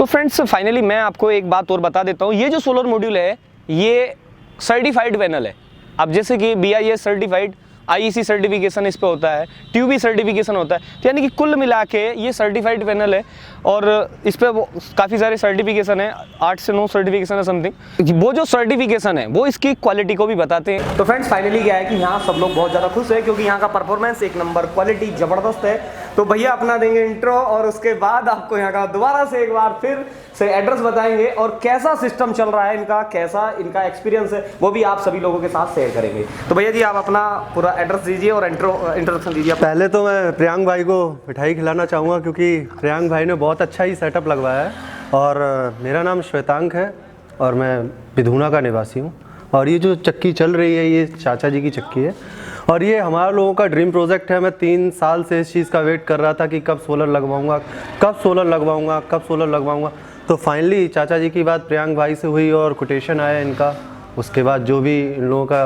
तो friends finally मैं आपको एक बात और बता देता हूँ, ये जो सोलर मॉड्यूल है ये सर्टिफाइड पैनल है। अब जैसे कि BIS सर्टिफाइड, IEC सर्टिफिकेशन इस पे होता है, TÜV सर्टिफिकेशन होता है, तो यानी कि कुल मिला के ये सर्टिफाइड पैनल है और इस पे काफ़ी सारे सर्टिफिकेशन है, 8 से 9 सर्टिफिकेशन है समथिंग। वो जो सर्टिफिकेशन है वो इसकी क्वालिटी को भी बताते हैं। तो फ्रेंड्स फाइनली क्या है कि यहाँ सब लोग बहुत ज़्यादा खुश है क्योंकि यहाँ का परफॉर्मेंस एक नंबर, क्वालिटी ज़बरदस्त है। तो भैया अपना देंगे इंट्रो और उसके बाद आपको यहाँ का दोबारा से एक बार फिर से एड्रेस बताएंगे और कैसा सिस्टम चल रहा है इनका, कैसा इनका एक्सपीरियंस है वो भी आप सभी लोगों के साथ शेयर करेंगे। तो भैया जी आप अपना पूरा एड्रेस दीजिए और इंट्रोडक्शन दीजिए। पहले तो मैं प्रियांक भाई को मिठाई खिलाना चाहूँगा क्योंकि प्रियांक भाई ने बहुत अच्छा ही सेटअप लगवाया है। और मेरा नाम श्वेतांक है और मैं बिधूना का निवासी हूँ। और ये जो चक्की चल रही है ये चाचा जी की चक्की है और ये हमारा लोगों का ड्रीम प्रोजेक्ट है। मैं 3 साल से इस चीज़ का वेट कर रहा था कि कब सोलर लगवाऊंगा, कब सोलर लगवाऊंगा, कब सोलर लगवाऊंगा। तो फाइनली चाचा जी की बात प्रियांक भाई से हुई और कोटेशन आया इनका। उसके बाद जो भी इन लोगों का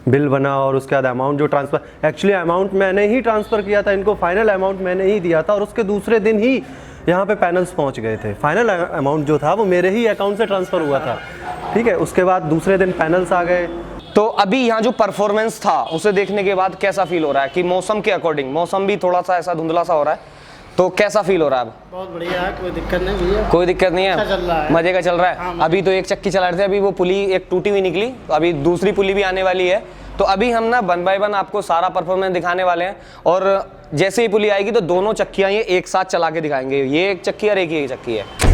बिल बना और उसके बाद अमाउंट जो ट्रांसफ़र, एक्चुअली अमाउंट मैंने ही ट्रांसफ़र किया था इनको, फाइनल अमाउंट मैंने ही दिया था और उसके दूसरे दिन ही यहाँ पे पैनल्स पहुँच गए थे। फाइनल अमाउंट जो था वो मेरे ही अकाउंट से ट्रांसफ़र हुआ था, ठीक है। उसके बाद दूसरे दिन पैनल्स आ गए। तो अभी यहाँ जो परफॉर्मेंस था उसे देखने के बाद कैसा फील हो रहा है कि मौसम के अकॉर्डिंग, मौसम भी थोड़ा सा ऐसा धुंधला सा हो रहा है, तो कैसा फील हो रहा है अब? बहुत बढ़िया है, कोई दिक्कत नहीं भैया। कोई दिक्कत नहीं है, अच्छा चल रहा है, मजे का चल रहा है। हाँ, अभी तो एक चक्की चला रहे थे, अभी वो पुली एक टूटी हुई निकली, तो अभी दूसरी पुली भी आने वाली है। तो अभी हम ना 1 बाय 1 आपको सारा परफॉर्मेंस दिखाने वाले हैं और जैसे ही पुली आएगी तो दोनों चक्कियाँ ये एक साथ चला के दिखाएंगे। ये एक चक्की और एक ही चक्की है।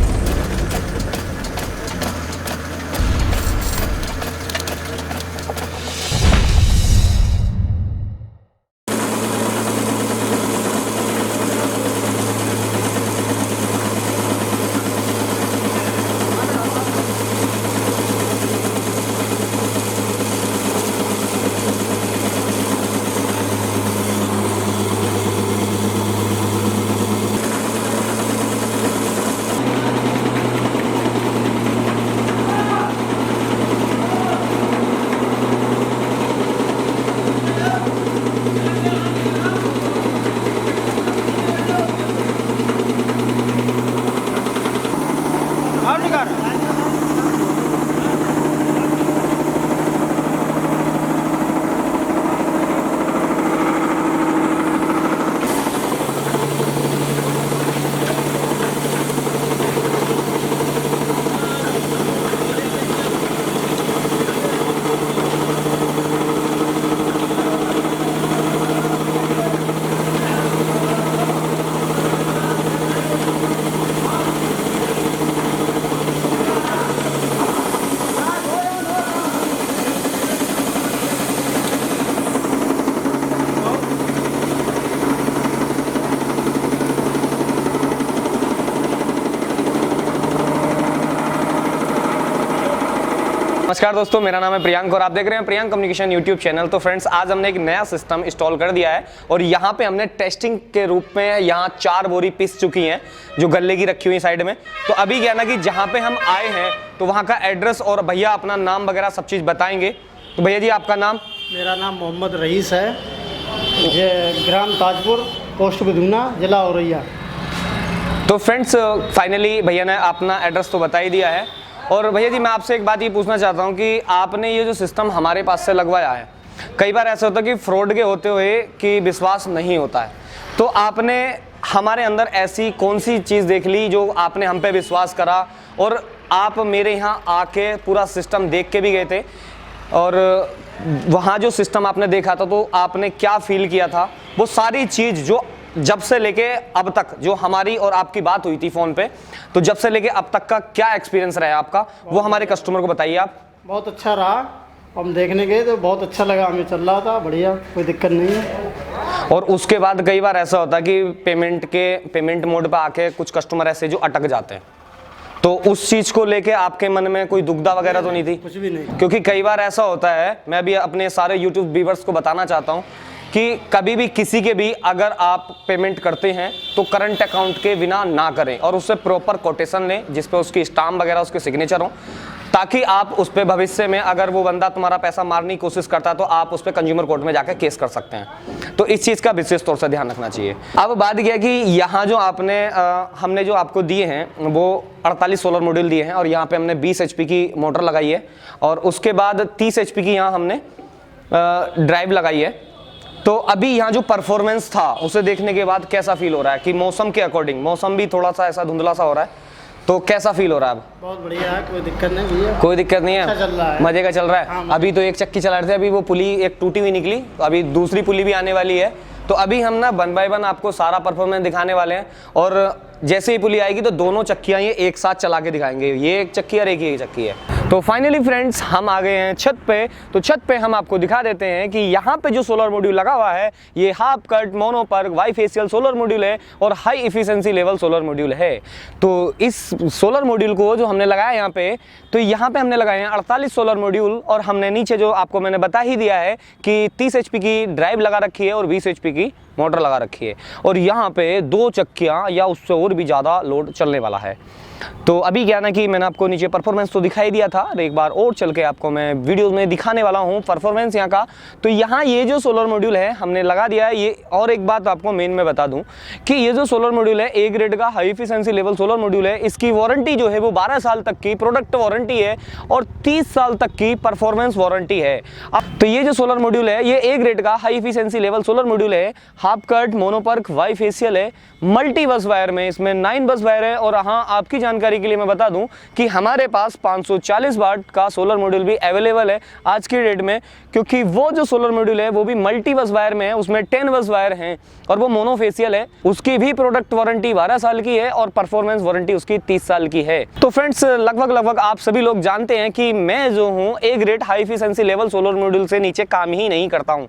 नमस्कार दोस्तों, मेरा नाम है प्रियांक और आप देख रहे हैं प्रियांक कम्युनिकेशन यूट्यूब चैनल। तो फ्रेंड्स आज हमने एक नया सिस्टम इंस्टॉल कर दिया है और यहाँ पे हमने टेस्टिंग के रूप में यहाँ 4 बोरी पिस चुकी हैं जो गल्ले की रखी हुई साइड में। तो अभी क्या ना कि जहाँ पे हम आए हैं तो वहाँ का एड्रेस और भैया अपना नाम वगैरह सब चीज़ बताएंगे। तो भैया जी आपका नाम? मेरा नाम मोहम्मद रईस है, ये ग्राम ताजपुर, पोस्ट बिधूना, जिला औरैया। तो फ्रेंड्स फाइनली भैया ने अपना एड्रेस तो बता ही दिया है। और भैया जी मैं आपसे एक बात ये पूछना चाहता हूँ कि आपने ये जो सिस्टम हमारे पास से लगवाया है, कई बार ऐसा होता है कि फ्रॉड के होते हुए कि विश्वास नहीं होता है, तो आपने हमारे अंदर ऐसी कौन सी चीज़ देख ली जो आपने हम पे विश्वास करा और आप मेरे यहाँ आके पूरा सिस्टम देख के भी गए थे और वहाँ जो सिस्टम आपने देखा था तो आपने क्या फील किया था, वो सारी चीज़ जो जब से लेके अब तक जो हमारी और आपकी बात हुई थी फ़ोन पे, तो जब से लेके अब तक का क्या एक्सपीरियंस रहा आपका, वो हमारे कस्टमर को बताइए आप। बहुत अच्छा रहा, हम देखने गए तो बहुत अच्छा लगा, हमें चल रहा था बढ़िया, कोई दिक्कत नहीं है। और उसके बाद कई बार ऐसा होता है कि पेमेंट मोड पे आके कुछ कस्टमर ऐसे जो अटक जाते हैं, तो उस चीज़ को लेके आपके मन में कोई दुविधा वगैरह तो नहीं थी? कुछ भी नहीं। क्योंकि कई बार ऐसा होता है, मैं भी अपने सारे यूट्यूब व्यूवर्स को बताना चाहता हूँ कि कभी भी किसी के भी अगर आप पेमेंट करते हैं तो करंट अकाउंट के बिना ना करें और उससे प्रॉपर कोटेशन लें जिस पे उसकी स्टाम्प वगैरह उसके सिग्नेचर हो, ताकि आप उस पर भविष्य में अगर वो बंदा तुम्हारा पैसा मारने की कोशिश करता है तो आप उस पर कंज्यूमर कोर्ट में जाकर केस कर सकते हैं। तो इस चीज़ का विशेष तौर से ध्यान रखना चाहिए। अब बात यह है कि यहाँ जो हमने जो आपको दिए हैं वो 48 सोलर मॉड्यूल दिए हैं और यहाँ पे हमने 20 HP की मोटर लगाई है और उसके बाद 30 HP की यहाँ हमने ड्राइव लगाई है। तो अभी यहाँ जो परफॉर्मेंस था उसे देखने के बाद कैसा फील हो रहा है कि मौसम के अकॉर्डिंग, मौसम भी थोड़ा सा ऐसा धुंधला सा हो रहा है, तो कैसा फील हो रहा है अब? बहुत बढ़िया है, कोई दिक्कत नहीं भैया। कोई दिक्कत नहीं है, अच्छा चल रहा है, मजे का चल रहा है। हाँ, अभी तो एक चक्की चला रहे थे, अभी वो पुली एक टूटी हुई निकली, तो अभी दूसरी पुली भी आने वाली है। तो अभी हम ना 1 बाय 1 आपको सारा परफॉर्मेंस दिखाने वाले हैं और जैसे ही पुली आएगी तो दोनों चक्कियां ये एक साथ चला के दिखाएंगे, ये एक चक्की और एक ही चक्की है। तो फाइनली फ्रेंड्स हम आ गए हैं छत पे। तो छत पे हम आपको दिखा देते हैं कि यहाँ पे जो सोलर मॉड्यूल लगा हुआ है ये half cut mono PERC bifacial solar module है और high efficiency level solar module है। तो इस सोलर मॉड्यूल को जो हमने लगाया यहाँ पे, तो यहाँ पे हमने लगाए हैं 48 सोलर मॉड्यूल और हमने नीचे जो आपको मैंने बता ही दिया है कि 30 HP की ड्राइव लगा रखी है और 20 HP की मोटर लगा रखी है और यहाँ पे 2 चक्कियाँ या उससे और भी ज़्यादा लोड चलने वाला है। तो अभी क्या ना कि मैंने आपको नीचे परफॉर्मेंस तो दिखाई दिया था और एक बार और चल के आपको मैं वीडियो में दिखाने वाला हूँ परफॉर्मेंस यहाँ का। तो यहाँ ये जो सोलर मॉड्यूल है हमने लगा दिया है ये। और एक बात आपको मेन में बता दूं कि ये जो सोलर मॉड्यूल है A ग्रेड का high efficiency level solar module है, इसकी वारंटी जो है वो 12 साल तक की प्रोडक्ट वारंटी है और 30 साल तक की परफॉर्मेंस वारंटी है। अब तो ये जो सोलर मॉड्यूल है ये A ग्रेड का high efficiency level solar module है, हाफ कट मोनोपर्क बाईफेशियल है, मल्टी बस वायर में इसमें 9 बस वायर है। और हाँ, आपकी जानकारी के लिए मैं बता दूं कि हमारे पास 540 वाट का सोलर मॉड्यूल भी अवेलेबल है आज की डेट में, क्योंकि वो जो सोलर मॉड्यूल है वो भी मल्टी बस वायर में है, उसमें 10 बस वायर हैं और वो मोनोफेशियल है। उसकी भी प्रोडक्ट वारंटी 12 साल की है और परफॉर्मेंस वारंटी उसकी 30 साल की है। तो फ्रेंड्स लगभग आप सभी लोग जानते हैं कि मैं जो हूँ A grade high efficiency level solar module से नीचे काम ही नहीं करता हूँ।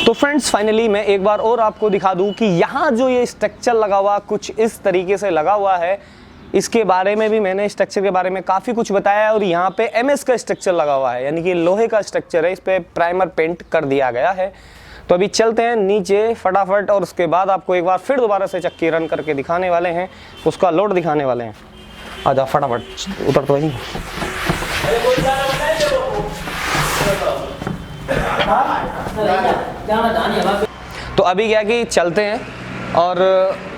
तो फ्रेंड्स फाइनली मैं एक बार और आपको दिखा दूं कि यहाँ जो ये स्ट्रक्चर लगा हुआ कुछ इस तरीके से लगा हुआ है। इसके बारे में भी मैंने स्ट्रक्चर के बारे में काफ़ी कुछ बताया है और यहाँ पे MS का स्ट्रक्चर लगा हुआ है, यानी कि लोहे का स्ट्रक्चर है, इस पे प्राइमर पेंट कर दिया गया है। तो अभी चलते हैं नीचे फटाफट और उसके बाद आपको एक बार फिर दोबारा से चक्की रन करके दिखाने वाले हैं, उसका लोड दिखाने वाले हैं। आजा फटाफट उतर तो वही। तो अभी क्या कि चलते हैं और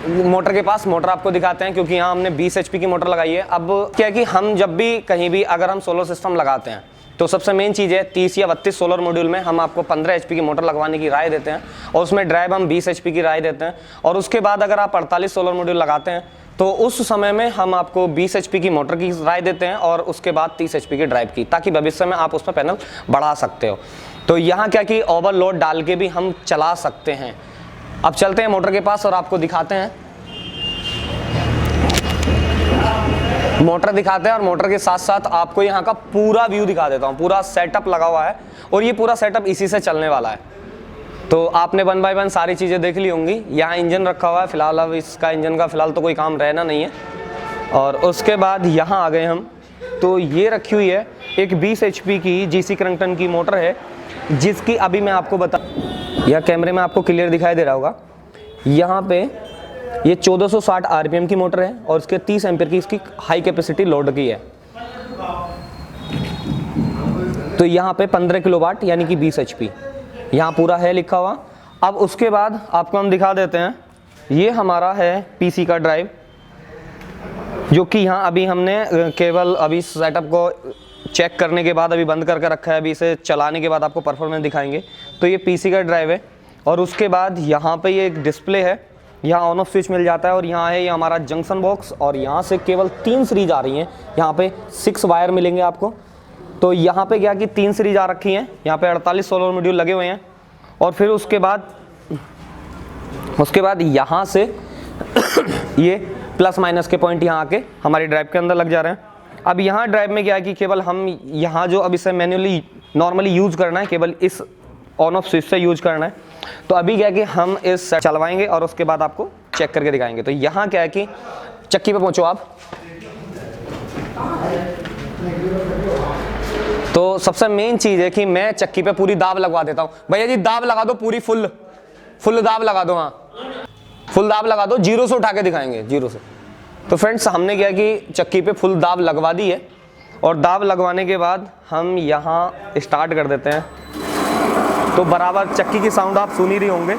मोटर के पास, मोटर आपको दिखाते हैं क्योंकि यहाँ हमने 20 HP की मोटर लगाई है। अब क्या है कि हम जब भी कहीं भी अगर हम सोलर सिस्टम लगाते हैं तो सबसे मेन चीज़ है 30 या 32 सोलर मॉड्यूल में हम आपको 15 HP की मोटर लगवाने की राय देते हैं और उसमें ड्राइव हम 20 HP की राय देते हैं। और उसके बाद अगर आप 48 सोलर मॉड्यूल लगाते हैं तो उस समय में हम आपको 20 HP की मोटर की राय देते हैं और उसके बाद 30 HP की ड्राइव की, ताकि भविष्य में आप उस पर पैनल बढ़ा सकते हो। तो यहाँ क्या कि ओवरलोड डाल के भी हम चला सकते हैं। अब चलते हैं मोटर के पास और आपको दिखाते हैं, मोटर दिखाते हैं और मोटर के साथ साथ आपको यहाँ का पूरा व्यू दिखा देता हूँ। पूरा सेटअप लगा हुआ है और ये पूरा सेटअप इसी से चलने वाला है। तो आपने 1 बाय 1 सारी चीज़ें देख ली होंगी। यहाँ इंजन रखा हुआ है फिलहाल, अब इसका इंजन का फिलहाल तो कोई काम रहना नहीं है। और उसके बाद यहाँ आ गए हम, तो ये रखी हुई है एक 20 HP की GC क्रंगटन की मोटर है, जिसकी अभी मैं आपको बता, यह कैमरे में आपको क्लियर दिखाई दे रहा होगा। यहाँ पे ये 1460 RPM की मोटर है और इसके 30 एम्पीयर की इसकी हाई कैपेसिटी लोड की है। तो यहाँ पे 15 किलोवाट यानी कि 20 HP यहाँ पूरा है लिखा हुआ। अब उसके बाद आपको हम दिखा देते हैं, ये हमारा है PC का ड्राइव, जो कि यहाँ अभी हमने केवल अभी सेटअप को चेक करने के बाद अभी बंद करके रखा है। अभी इसे चलाने के बाद आपको परफॉर्मेंस दिखाएंगे। तो ये PC का ड्राइव है और उसके बाद यहाँ पे ये एक डिस्प्ले है, यहाँ ऑन ऑफ स्विच मिल जाता है और यहाँ है ये हमारा जंक्शन बॉक्स और यहाँ से केवल 3 सीरीज आ रही हैं। यहाँ पे 6 वायर मिलेंगे आपको। तो यहाँ पे क्या कि 3 सीरीज आ रखी हैं, यहाँ पे 48 सोलर मॉड्यूल लगे हुए हैं। और फिर उसके बाद यहाँ से ये प्लस माइनस के पॉइंट यहाँ आके हमारी ड्राइव के अंदर लग जा रहे हैं। अब यहाँ ड्राइव में क्या है कि केवल हम यहाँ जो अब इसे मैन्युअली नॉर्मली यूज़ करना है, केवल इस ऑन ऑफ स्विच से यूज करना है। तो अभी क्या है कि हम इस चलवाएंगे और उसके बाद आपको चेक करके दिखाएंगे। तो यहाँ क्या है कि चक्की पे पहुँचो आप। तो सबसे मेन चीज़ है कि मैं चक्की पे पूरी दाब लगवा देता हूँ। भैया जी दाब लगा दो पूरी, फुल दाब लगा दो। हाँ फुल दाब लगा दो, 0 से उठा के दिखाएंगे, 0 से। तो फ्रेंड्स हमने क्या कि चक्की पे फुल दाब लगवा दी है और दाब लगवाने के बाद हम यहाँ स्टार्ट कर देते हैं। तो बराबर चक्की की साउंड आप सुन ही रही होंगे।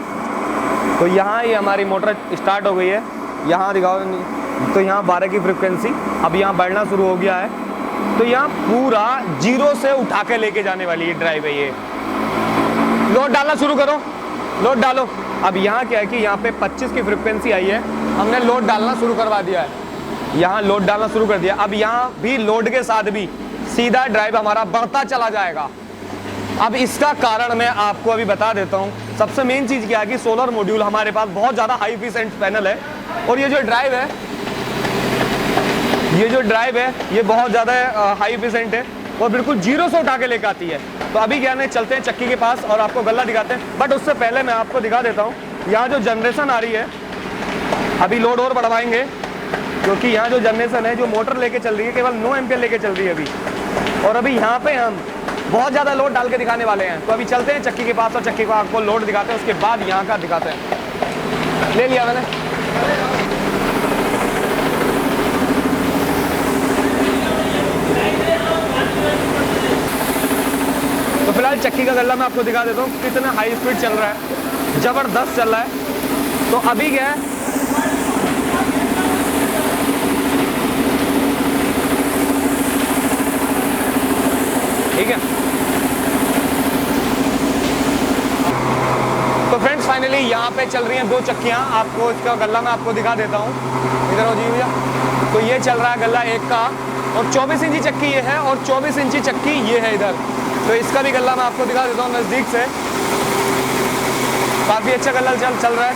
तो यहाँ ये हमारी मोटर स्टार्ट हो गई है। यहाँ दिखाओ, तो यहाँ 12 की फ्रिक्वेंसी अब यहाँ बढ़ना शुरू हो गया है। तो यहाँ पूरा 0 से उठा के लेके जाने वाली ये ड्राइव है। ये लोड डालना शुरू करो, लोड डालो। अब यहाँ क्या है कि यहाँ पे 25 की फ्रिक्वेंसी आई है, हमने लोड डालना शुरू करवा दिया है। यहाँ लोड डालना शुरू कर दिया। अब यहाँ भी लोड के साथ भी सीधा ड्राइव हमारा बढ़ता चला जाएगा। अब इसका कारण मैं आपको अभी बता देता हूँ। सबसे मेन चीज़ क्या है कि सोलर मॉड्यूल हमारे पास बहुत ज़्यादा हाई एफिशिएंट पैनल है और ये जो ड्राइव है ये बहुत ज़्यादा हाई एफिशिएंट है और बिल्कुल 0 से उठा के लेकर आती है। तो अभी क्या है, चलते हैं चक्की के पास और आपको गल्ला दिखाते हैं। बट उससे पहले मैं आपको दिखा देता हूँ यहाँ जो जनरेशन आ रही है। अभी लोड और बढ़वाएंगे क्योंकि यहाँ जो जनरेशन है, जो मोटर लेके चल रही है, केवल 9 एम्पियर लेके चल रही है अभी। और अभी यहाँ पे हम बहुत ज़्यादा लोड डाल के दिखाने वाले हैं। तो अभी चलते हैं चक्की के पास और चक्की को आपको लोड दिखाते हैं, उसके बाद यहाँ का दिखाते हैं। ले लिया मैंने। तो फिलहाल चक्की का गल्ला मैं आपको दिखा देता हूँ कितना हाई स्पीड चल रहा है, ज़बरदस्त चल रहा है। तो अभी क्या है, ठीक है। तो फ्रेंड्स फाइनली यहाँ पे चल रही हैं 2 चक्कियाँ। आपको इसका गल्ला मैं आपको दिखा देता हूँ, इधर हो जी भैया। तो ये चल रहा है गल्ला एक का और 24 इंची चक्की ये है और 24 इंची चक्की ये है इधर। तो इसका भी गल्ला मैं आपको दिखा देता हूँ नज़दीक से। काफ़ी अच्छा गल्ला चल रहा है।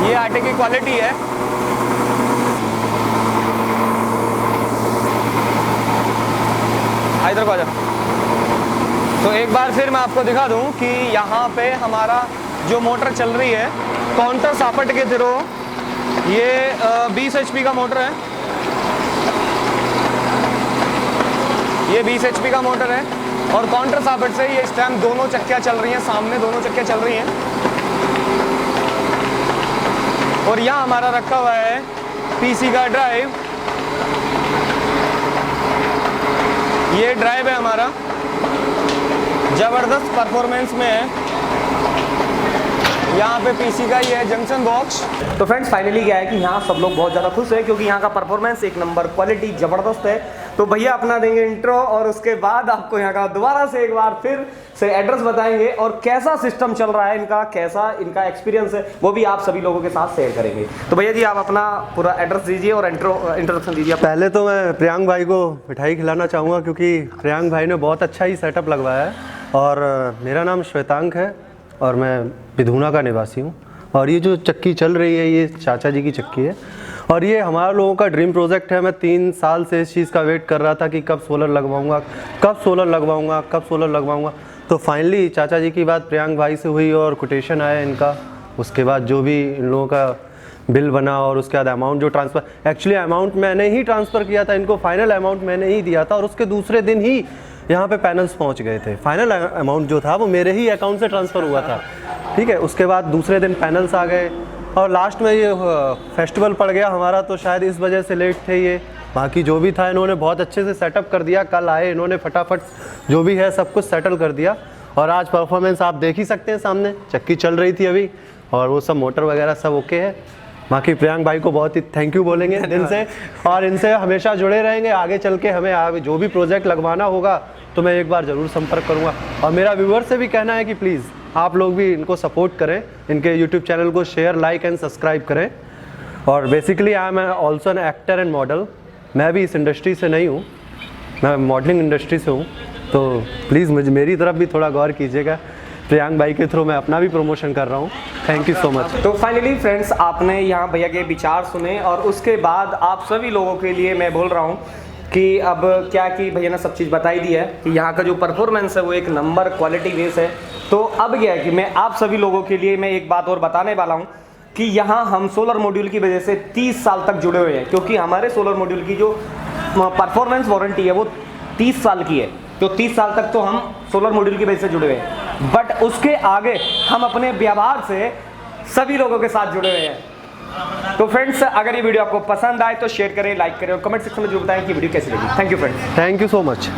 ये आटे की क्वालिटी है। इधर को आ जाओ। तो एक बार फिर मैं आपको दिखा दूं कि यहाँ पे हमारा जो मोटर चल रही है काउंटर सापट के थ्रू, ये 20 HP का मोटर है। ये 20 HP का मोटर है और काउंटर सापट से ये इस टाइम दोनों चक्कियाँ चल रही हैं, सामने दोनों चक्कियाँ चल रही हैं। और यहाँ हमारा रखा हुआ है PC का ड्राइव। ये ड्राइव है हमारा, ज़बरदस्त परफॉर्मेंस में है। यहाँ पे PC का ये है जंक्शन बॉक्स। तो फ्रेंड्स फाइनली क्या है कि यहाँ सब लोग बहुत ज़्यादा खुश है क्योंकि यहाँ का परफॉर्मेंस एक नंबर, क्वालिटी ज़बरदस्त है। तो भैया अपना देंगे इंट्रो और उसके बाद आपको यहाँ का दोबारा से एक बार फिर से एड्रेस बताएंगे और कैसा सिस्टम चल रहा है इनका, कैसा इनका एक्सपीरियंस है, वो भी आप सभी लोगों के साथ शेयर करेंगे। तो भैया जी आप अपना पूरा एड्रेस दीजिए और इंट्रोडक्शन दीजिए। पहले तो मैं प्रियांक भाई को मिठाई खिलाना चाहूँगा क्योंकि प्रियांक भाई ने बहुत अच्छा ही सेटअप लगवाया है। और मेरा नाम श्वेतांक है और मैं बिधूना का निवासी हूँ। और ये जो चक्की चल रही है ये चाचा जी की चक्की है और ये हमारा लोगों का ड्रीम प्रोजेक्ट है। मैं 3 साल से इस चीज़ का वेट कर रहा था कि कब सोलर लगवाऊंगा, कब सोलर लगवाऊंगा, कब सोलर लगवाऊंगा। तो फाइनली चाचा जी की बात प्रियांक भाई से हुई और कोटेशन आया इनका। उसके बाद जो भी इन लोगों का बिल बना और उसके बाद अमाउंट जो ट्रांसफ़र, एक्चुअली अमाउंट मैंने ही ट्रांसफ़र किया था इनको, फाइनल अमाउंट मैंने ही दिया था और उसके दूसरे दिन ही यहाँ पे पैनल्स पहुँच गए थे। फाइनल अमाउंट जो था वो मेरे ही अकाउंट से ट्रांसफ़र हुआ था, ठीक है। उसके बाद दूसरे दिन पैनल्स आ गए और लास्ट में ये फेस्टिवल पड़ गया हमारा, तो शायद इस वजह से लेट थे ये। बाकी जो भी था इन्होंने बहुत अच्छे से सेटअप कर दिया। कल आए इन्होंने फटाफट जो भी है सब कुछ सेटल कर दिया और आज परफॉर्मेंस आप देख ही सकते हैं, सामने चक्की चल रही थी अभी और वो सब मोटर वगैरह सब ओके है। बाकी प्रियांक भाई को बहुत ही थैंक यू बोलेंगे दिल से और इनसे हमेशा जुड़े रहेंगे। आगे चल के हमें आगे जो भी प्रोजेक्ट लगवाना होगा तो मैं एक बार ज़रूर संपर्क करूँगा। और मेरा व्यूअर से भी कहना है कि प्लीज़ आप लोग भी इनको सपोर्ट करें, इनके यूट्यूब चैनल को शेयर, लाइक एंड सब्सक्राइब करें। और basically I am also an actor and model. मैं भी इस इंडस्ट्री से नहीं हूँ, मैं मॉडलिंग इंडस्ट्री से हूँ, तो प्लीज़ मुझे मेरी तरफ भी थोड़ा गौर कीजिएगा। प्रियांक भाई के थ्रू मैं अपना भी प्रमोशन कर रहा हूँ। Thank you so much. तो फाइनली फ्रेंड्स आपने यहाँ भैया के विचार सुने और उसके बाद आप सभी लोगों के लिए मैं बोल रहा हूँ कि अब क्या कि भैया ने सब चीज़ बताई दी है कि यहाँ का जो परफॉर्मेंस है वो एक नंबर क्वालिटी बेस है। तो अब क्या है कि मैं आप सभी लोगों के लिए मैं एक बात और बताने वाला हूँ कि यहाँ हम सोलर मॉड्यूल की वजह से 30 साल तक जुड़े हुए हैं क्योंकि हमारे सोलर मॉड्यूल की जो परफॉर्मेंस वारंटी है वो 30 साल की है। तो 30 साल तक तो हम सोलर मॉड्यूल की वजह से जुड़े हुए हैं। बट उसके आगे हम अपने व्यवहार से सभी लोगों के साथ जुड़े हुए हैं। तो फ्रेंड्स, अगर ये वीडियो आपको पसंद आए तो शेयर करें, लाइक करें और कमेंट सेक्शन में जरूर बताएं कि वीडियो कैसी लगी। Thank you friends. Thank you so much.